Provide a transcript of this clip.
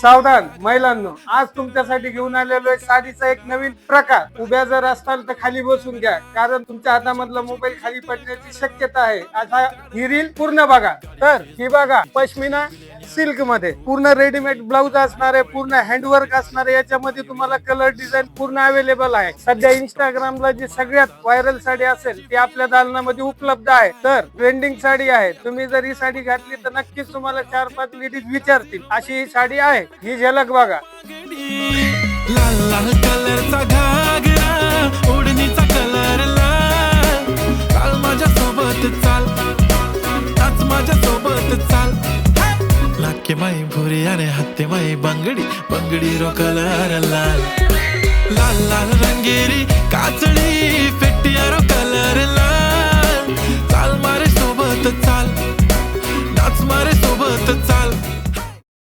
सावधान महिलांनो, आज तुमच्यासाठी घेऊन आलेलो आहे साडीचा एक नवीन प्रकार. उभ्या जर असताल तर खाली बसून घ्या, कारण तुमच्या हातामधला मोबाईल खाली पडण्याची शक्यता आहे. आता ही रील पूर्ण बघा. तर ही बघा, पश्मिना सिल्क मध्ये पूर्ण रेडीमेड ब्लाउज असणार आहे, पूर्ण हँडवर्क असणार आहे. याच्यामध्ये तुम्हाला कलर डिझाईन पूर्ण अवेलेबल आहे. सध्या इंस्टाग्रामला जी सगळ्यात व्हायरल साडी असेल ती आपल्या दालनामध्ये उपलब्ध आहे. तर ट्रेंडिंग साडी आहे. तुम्ही जर ही साडी घातली तर नक्कीच तुम्हाला 4-5 लेडीज विचारतील अशी ही साडी आहे. ही झलक बघा. लाल लाल कलरचा घागरा, ओढणीचा कलर लाल. चाल माझ्या सोबत चाल, नाच माझ्या सोबत चाल. नाके माई भुरी आणि हत्ते माई बांगडी, बांगडी रो कलर लाल. लाल लाल रंगेरी काचळी फेटिया रो कलर लाल. चाल मारे सोबत चाल, नाच मारे सोबत चाल.